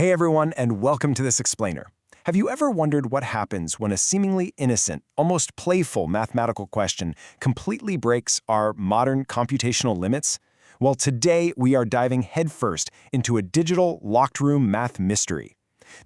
Hey everyone, and welcome to this explainer. Have you ever wondered what happens when a seemingly innocent, almost playful mathematical question completely breaks our modern computational limits? Well, today we are diving headfirst into a digital locked room math mystery.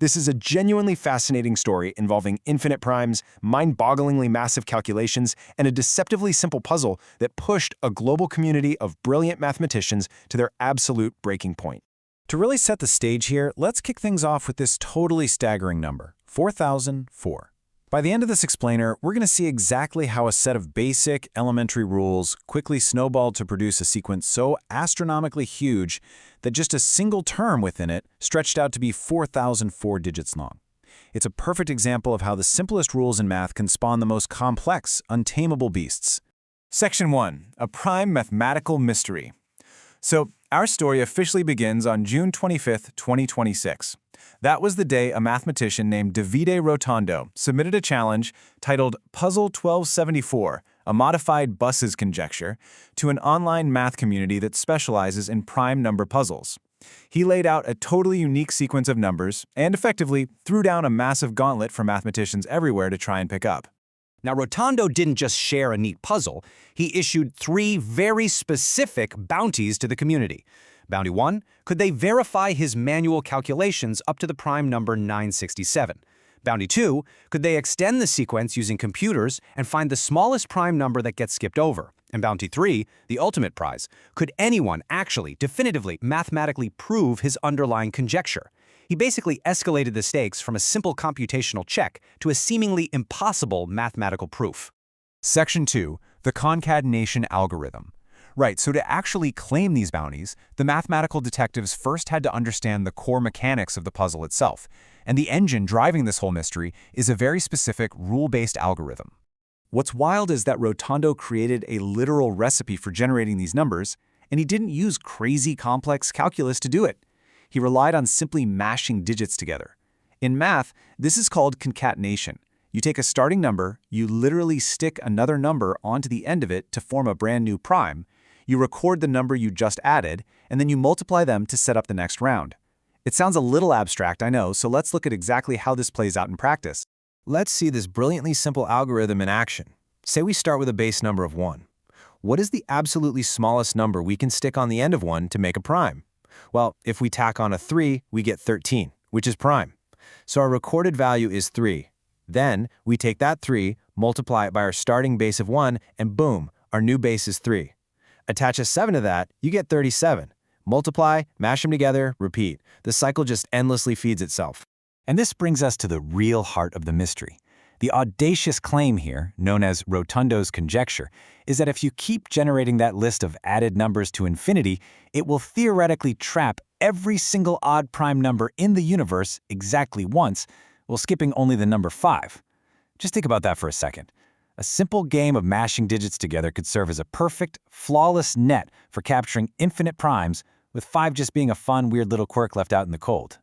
This is a genuinely fascinating story involving infinite primes, mind-bogglingly massive calculations, and a deceptively simple puzzle that pushed a global community of brilliant mathematicians to their absolute breaking point. To really set the stage here, let's kick things off with this totally staggering number, 4004. By the end of this explainer, we're going to see exactly how a set of basic, elementary rules quickly snowballed to produce a sequence so astronomically huge that just a single term within it stretched out to be 4004 digits long. It's a perfect example of how the simplest rules in math can spawn the most complex, untamable beasts. Section 1. A Prime Mathematical Mystery. So, our story officially begins on June 25, 2026. That was the day a mathematician named Davide Rotondo submitted a challenge titled Puzzle 1274, a modified Bus's conjecture, to an online math community that specializes in prime number puzzles. He laid out a totally unique sequence of numbers and effectively threw down a massive gauntlet for mathematicians everywhere to try and pick up. Now, Rotondo didn't just share a neat puzzle, he issued 3 very specific bounties to the community. Bounty 1, could they verify his manual calculations up to the prime number 967? Bounty 2, could they extend the sequence using computers and find the smallest prime number that gets skipped over? And Bounty 3, the ultimate prize, could anyone actually, definitively, mathematically prove his underlying conjecture? He basically escalated the stakes from a simple computational check to a seemingly impossible mathematical proof. Section 2. The Concatenation Algorithm. Right, so to actually claim these bounties, the mathematical detectives first had to understand the core mechanics of the puzzle itself, and the engine driving this whole mystery is a very specific rule-based algorithm. What's wild is that Rotondo created a literal recipe for generating these numbers, and he didn't use crazy complex calculus to do it. He relied on simply mashing digits together. In math, this is called concatenation. You take a starting number, you literally stick another number onto the end of it to form a brand new prime, you record the number you just added, and then you multiply them to set up the next round. It sounds a little abstract, I know, so let's look at exactly how this plays out in practice. Let's see this brilliantly simple algorithm in action. Say we start with a base number of 1. What is the absolutely smallest number we can stick on the end of 1 to make a prime? Well, if we tack on a 3, we get 13, which is prime. So our recorded value is 3. Then we take that 3, multiply it by our starting base of 1, and boom, our new base is 3. Attach a 7 to that, you get 37. Multiply, mash them together, repeat. The cycle just endlessly feeds itself. And this brings us to the real heart of the mystery. The audacious claim here, known as Rotondo's conjecture, is that if you keep generating that list of added numbers to infinity, it will theoretically trap every single odd prime number in the universe exactly once, while skipping only the number 5. Just think about that for a second. A simple game of mashing digits together could serve as a perfect, flawless net for capturing infinite primes, with 5 just being a fun, weird little quirk left out in the cold.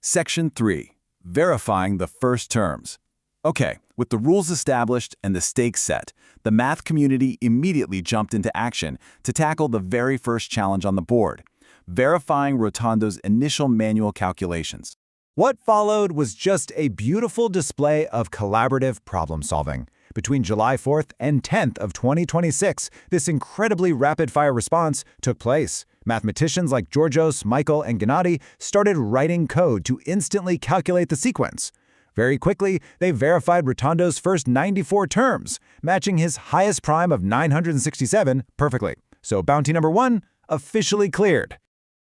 Section 3. Verifying the first terms. Okay, with the rules established and the stakes set, the math community immediately jumped into action to tackle the very first challenge on the board, verifying Rotondo's initial manual calculations. What followed was just a beautiful display of collaborative problem-solving. Between July 4th and 10th of 2026, this incredibly rapid-fire response took place. Mathematicians like Georgios, Michael, and Gennady started writing code to instantly calculate the sequence. Very quickly, they verified Rotondo's first 94 terms, matching his highest prime of 967 perfectly. So bounty number 1 officially cleared.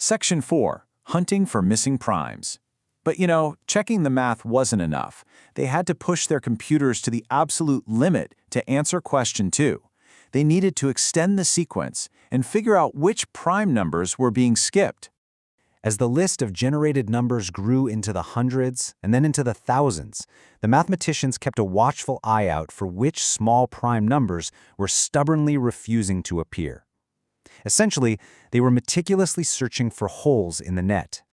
Section 4. Hunting for missing primes. But you know, checking the math wasn't enough. They had to push their computers to the absolute limit to answer question 2. They needed to extend the sequence and figure out which prime numbers were being skipped. As the list of generated numbers grew into the hundreds and then into the thousands, the mathematicians kept a watchful eye out for which small prime numbers were stubbornly refusing to appear. Essentially, they were meticulously searching for holes in the net.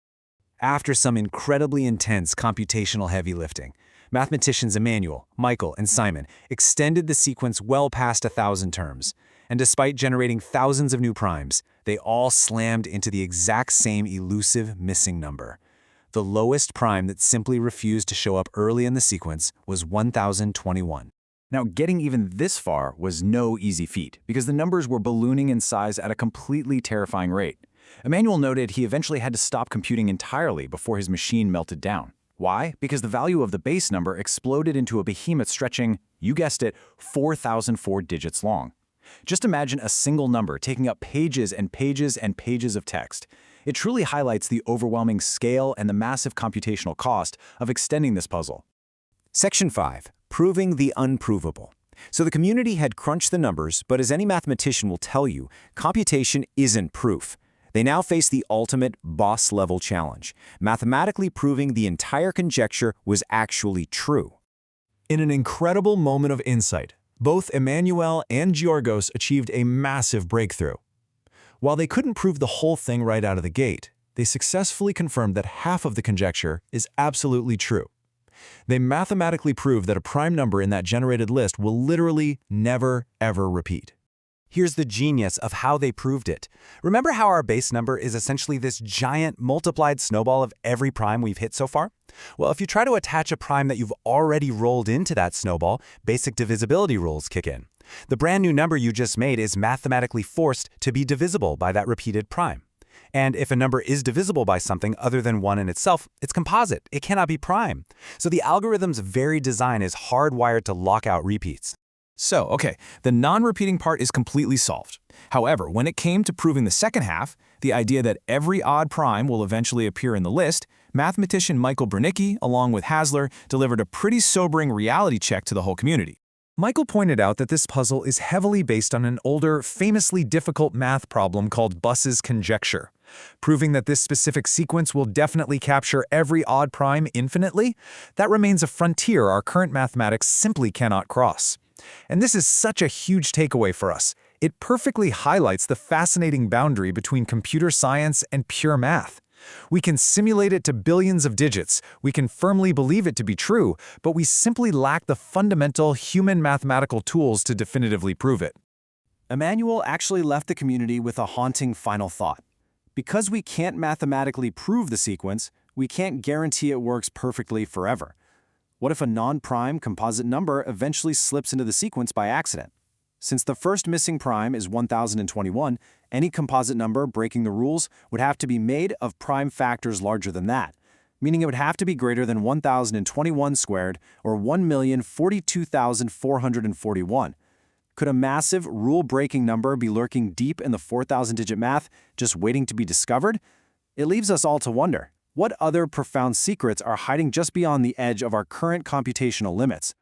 After some incredibly intense computational heavy lifting, mathematicians Emmanuel, Michael, and Simon extended the sequence well past 1,000 terms, and despite generating thousands of new primes, they all slammed into the exact same elusive missing number. The lowest prime that simply refused to show up early in the sequence was 1021. Now, getting even this far was no easy feat, because the numbers were ballooning in size at a completely terrifying rate. Emmanuel noted he eventually had to stop computing entirely before his machine melted down. Why? Because the value of the base number exploded into a behemoth stretching, you guessed it, 4,004 digits long. Just imagine a single number taking up pages and pages and pages of text. It truly highlights the overwhelming scale and the massive computational cost of extending this puzzle. Section 5. Proving the unprovable. So the community had crunched the numbers, but as any mathematician will tell you, computation isn't proof. They now face the ultimate boss-level challenge, mathematically proving the entire conjecture was actually true. In an incredible moment of insight, both Emmanuel and Georgos achieved a massive breakthrough. While they couldn't prove the whole thing right out of the gate, they successfully confirmed that half of the conjecture is absolutely true. They mathematically proved that a prime number in that generated list will literally never, ever repeat. Here's the genius of how they proved it. Remember how our base number is essentially this giant multiplied snowball of every prime we've hit so far? Well, if you try to attach a prime that you've already rolled into that snowball, basic divisibility rules kick in. The brand new number you just made is mathematically forced to be divisible by that repeated prime. And if a number is divisible by something other than 1 in itself, it's composite. It cannot be prime. So the algorithm's very design is hardwired to lock out repeats. So, okay, the non-repeating part is completely solved. However, when it came to proving the second half, the idea that every odd prime will eventually appear in the list, mathematician Michael Bernicki, along with Hasler, delivered a pretty sobering reality check to the whole community. Michael pointed out that this puzzle is heavily based on an older, famously difficult math problem called Buss's conjecture. Proving that this specific sequence will definitely capture every odd prime infinitely, that remains a frontier our current mathematics simply cannot cross. And this is such a huge takeaway for us. It perfectly highlights the fascinating boundary between computer science and pure math. We can simulate it to billions of digits, we can firmly believe it to be true, but we simply lack the fundamental human mathematical tools to definitively prove it. Emmanuel actually left the community with a haunting final thought. Because we can't mathematically prove the sequence, we can't guarantee it works perfectly forever. What if a non-prime composite number eventually slips into the sequence by accident? Since the first missing prime is 1021, any composite number breaking the rules would have to be made of prime factors larger than that, meaning it would have to be greater than 1021 squared, or 1,042,441. Could a massive, rule-breaking number be lurking deep in the 4,000-digit math, just waiting to be discovered? It leaves us all to wonder, what other profound secrets are hiding just beyond the edge of our current computational limits?